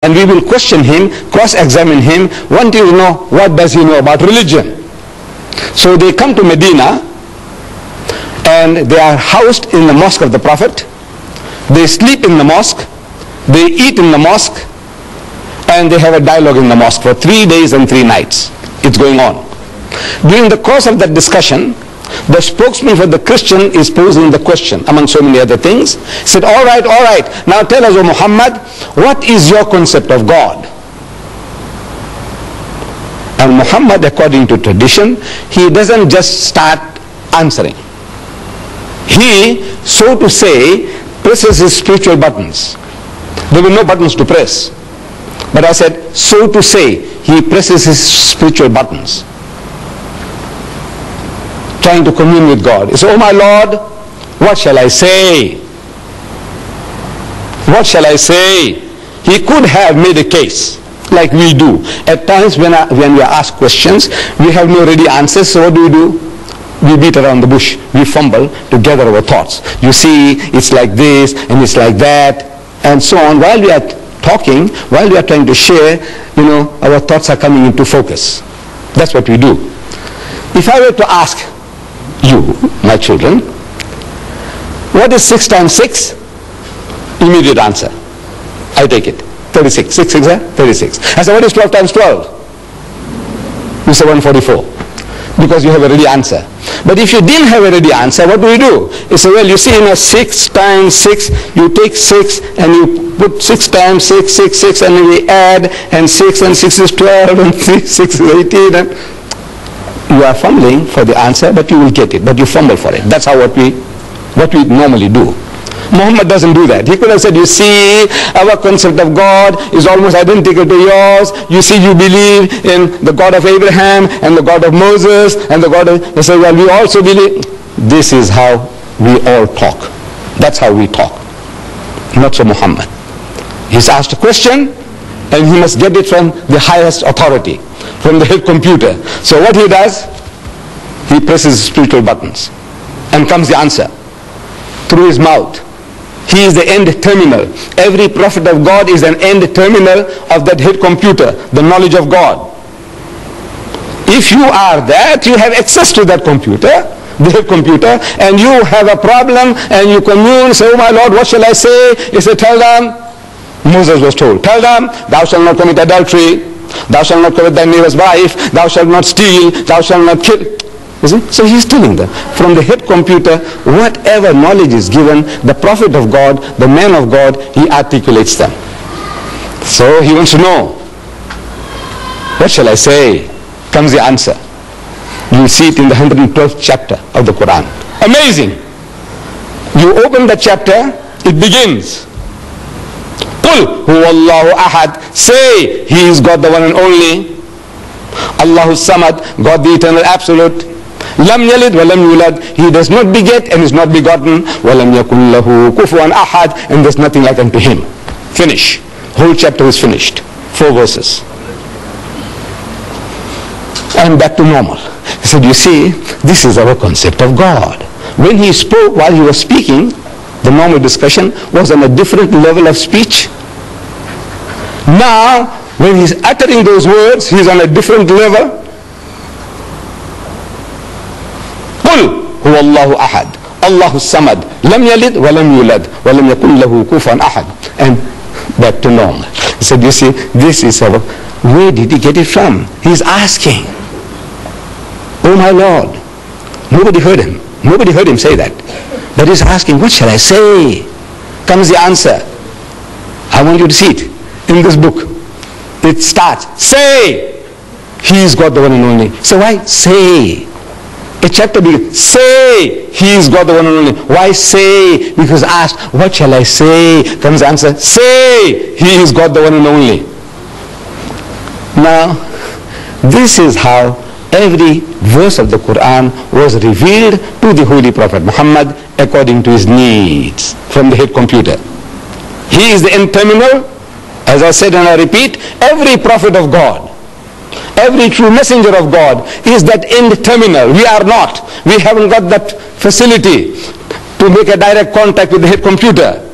And we will question him, cross-examine him, wanting to know what does he know about religion. So they come to Medina and they are housed in the mosque of the Prophet. They sleep in the mosque, they eat in the mosque, and they have a dialogue in the mosque for 3 days and 3 nights. It's going on. During the course of that discussion, the spokesman for the Christian is posing the question, among so many other things. He said, all right, now tell us, O Muhammad, what is your concept of God? And Muhammad, according to tradition, he doesn't just start answering. He, so to say, presses his spiritual buttons. There were no buttons to press. But I said, so to say, he presses his spiritual buttons, trying to commune with God. He said, oh my Lord, what shall I say? What shall I say? He could have made a case, like we do. At times when we are asked questions, we have no ready answers, so what do? We beat around the bush. We fumble to gather our thoughts. You see, it's like this, and it's like that, and so on. While we are talking, while we are trying to share, our thoughts are coming into focus. That's what we do. If I were to ask you, my children, what is 6 times 6? Immediate answer. I take it. 36. 6 6 36. I say, what is 12 times 12? You say 144. Because you have a ready answer. But if you didn't have a ready answer, what do? You say, well, you see, 6 times 6, you take 6 and you put 6 times 6, 6, 6, and then we add, and 6 and 6 is 12, and 6 is 18, and you are fumbling for the answer, but you will get it, but you fumble for it. That's how what we normally do. Muhammad doesn't do that. He could have said, you see, our concept of God is almost identical to yours. You see, you believe in the God of Abraham and the God of Moses and the God of... He said, well, we also believe... This is how we all talk. That's how we talk. Not so Muhammad. He's asked a question and he must get it from the highest authority, from the head computer. So what he does, he presses spiritual buttons and comes the answer through his mouth. He is the end terminal. Every prophet of God is an end terminal of that head computer, the knowledge of God. If you are that, you have access to that computer, the head computer, and you have a problem and you commune, say, oh my Lord, what shall I say? He said, tell them, Moses was told, tell them, thou shalt not commit adultery, thou shalt not covet thy neighbor's wife, thou shalt not steal, thou shalt not kill. So he's telling them, from the head computer, whatever knowledge is given, the prophet of God, the man of God, he articulates them. So he wants to know, what shall I say? Comes the answer. You will see it in the 112th chapter of the Quran. Amazing. You open the chapter, it begins. Qul huwallahu ahad. Say, he is God the one and only. Allahu samad, God the eternal absolute. Lam yalid wa lam yulad. He does not beget and is not begotten. Wa lam yakun lahu kufuwan ahad. And there's nothing like unto him. Finish. Whole chapter is finished. 4 verses. And back to normal. He said, you see, this is our concept of God. When he spoke, while he was speaking, the normal discussion was on a different level of speech. Now, when he's uttering those words, he's on a different level. هو الله أحد الله الصمد لم يلد ولم يولد ولم يكن له كفوا أحد. And back to normal. He said, you see, this is our... Where did he get it from? He's asking. Oh my Lord. Nobody heard him. Nobody heard him say that. But he's asking, what shall I say? Comes the answer. I want you to see it in this book. It starts, say, he is God the one and only. So why say? A chapter begins, say, he is God the one and only. Why say? Because asked, what shall I say? Comes the answer, say, he is God the one and only. Now, this is how every verse of the Quran was revealed to the Holy Prophet Muhammad according to his needs from the head computer. He is the end terminal. As I said and I repeat, every prophet of God, every true messenger of God is that end terminal. We are not. We haven't got that facility to make a direct contact with the head computer.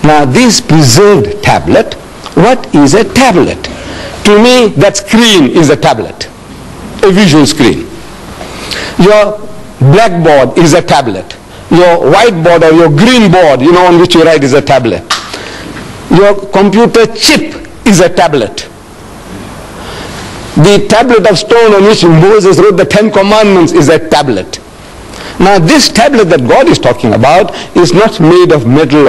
Now this preserved tablet What is a tablet? To me, that screen is a tablet, a visual screen. Your blackboard is a tablet. Your whiteboard or your green board, on which you write, is a tablet. Your computer chip is a tablet. The tablet of stone on which Moses wrote the 10 Commandments is a tablet. Now this tablet that God is talking about is not made of metal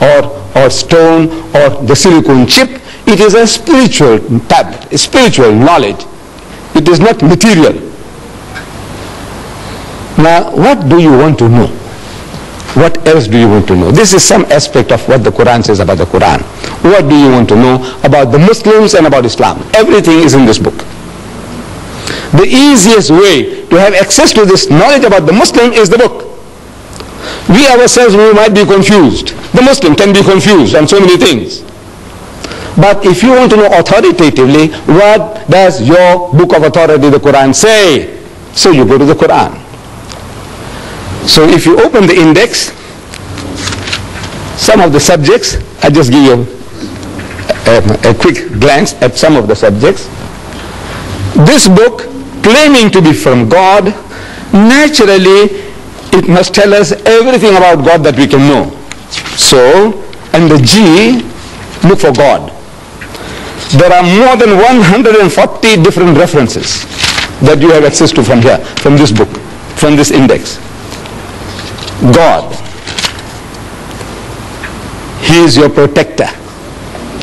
or stone or the silicone chip. It is a spiritual tablet, a spiritual knowledge. It is not material. Now what do you want to know? What else do you want to know? This is some aspect of what the Quran says about the Quran. What do you want to know about the Muslims and about Islam? Everything is in this book. The easiest way to have access to this knowledge about the Muslim is the book. We ourselves, we might be confused. The Muslim can be confused on so many things. But if you want to know authoritatively, what does your book of authority, the Quran, say? So you go to the Quran. So if you open the index, some of the subjects, I just give you a quick glance at some of the subjects. This book, claiming to be from God, naturally it must tell us everything about God that we can know. So, under G, look for God. There are more than 140 different references that you have access to from here, from this book, from this index. God. He is your protector.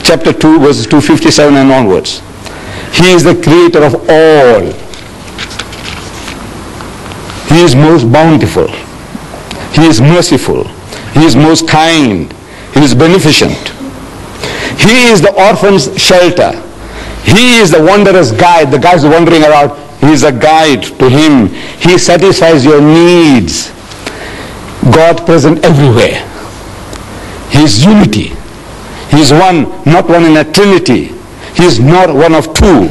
Chapter 2, verses 257 and onwards. He is the creator of all. He is most bountiful. He is merciful. He is most kind. He is beneficent. He is the orphan's shelter. He is the wanderer's guide. The guy who is wandering around, he is a guide to him. He satisfies your needs. God present everywhere. He is unity. He is one, not one in a trinity. He is not one of two.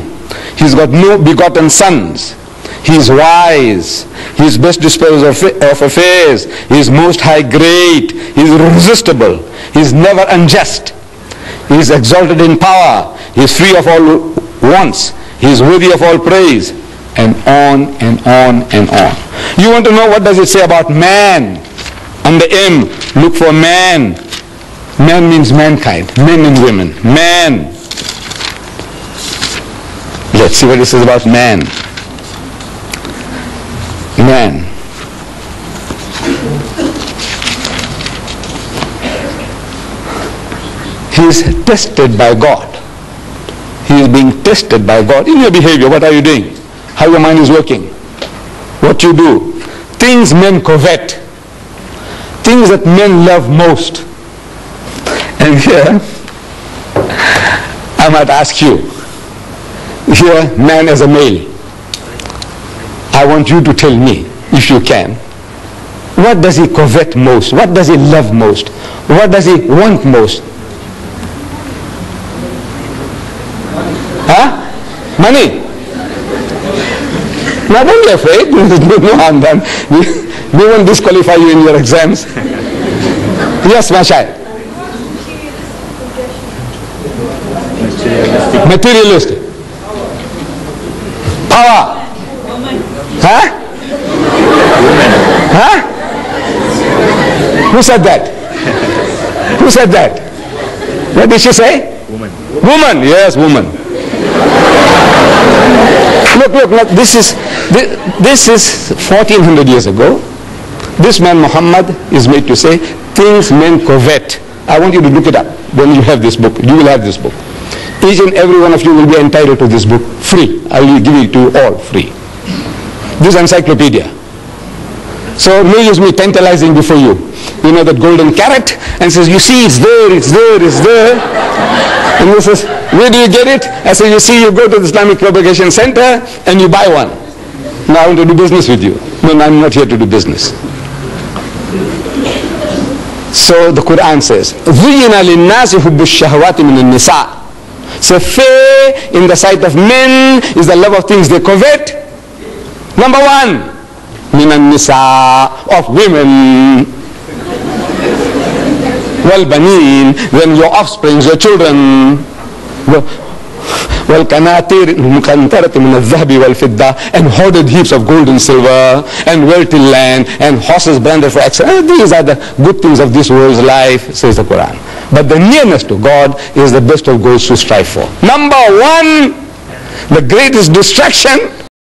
He has got no begotten sons. He is wise. He is best disposer of affairs. He is most high great. He is irresistible. He is never unjust. He is exalted in power. He is free of all wants. He is worthy of all praise. And on and on and on. You want to know what does it say about man? Under M, look for man. Man means mankind, men and women. Man. Let's see what it says about man. Man. He is tested by God. He is being tested by God. In your behavior, what are you doing? How your mind is working? What you do? Things men covet. Things that men love most. And here, I might ask you, here, man as a male, I want you to tell me, if you can, what does he covet most? What does he love most? What does he want most? Huh? Money. Now don't be afraid, no harm done. We won't disqualify you in your exams. Yes, my child. Materialistic. Power. Huh? Huh? Who said that? Who said that? What did she say? Woman. Woman, yes, woman. Look, this is 1400 years ago. This man Mohamed is made to say, things men covet. I want you to look it up when you have this book. You will have this book. Each and every one of you will be entitled to this book free. I will give it to you all free. This encyclopedia. So no use me tantalizing before you. You know that golden carrot, and says, you see, it's there, it's there, it's there. And he says, where do you get it? I say, you see, you go to the Islamic Propagation Center and you buy one. Now I want to do business with you. No, I'm not here to do business. So the Quran says, زُيِّنَ لِلنَّاسِ حُبُّ الشَّهَوَاتِ مِنَ النِّسَاءِ. So fair in the sight of men is the love of things they covet. Number one, مِنَ النِّسَاءِ, of women. وَالْبَنِينَ, then your offspring, your children. وَالْقَنَاطِيرِ الْمُقَنْطَرَةِ مِنَ الذَّهَبِ وَالْفِضَّةِ, and hoarded heaps of gold and silver, and wealthy land, and horses branded for excellence. These are the good things of this world's life, says the Quran. But the nearness to God is the best of goals to strive for. Number one, the greatest distraction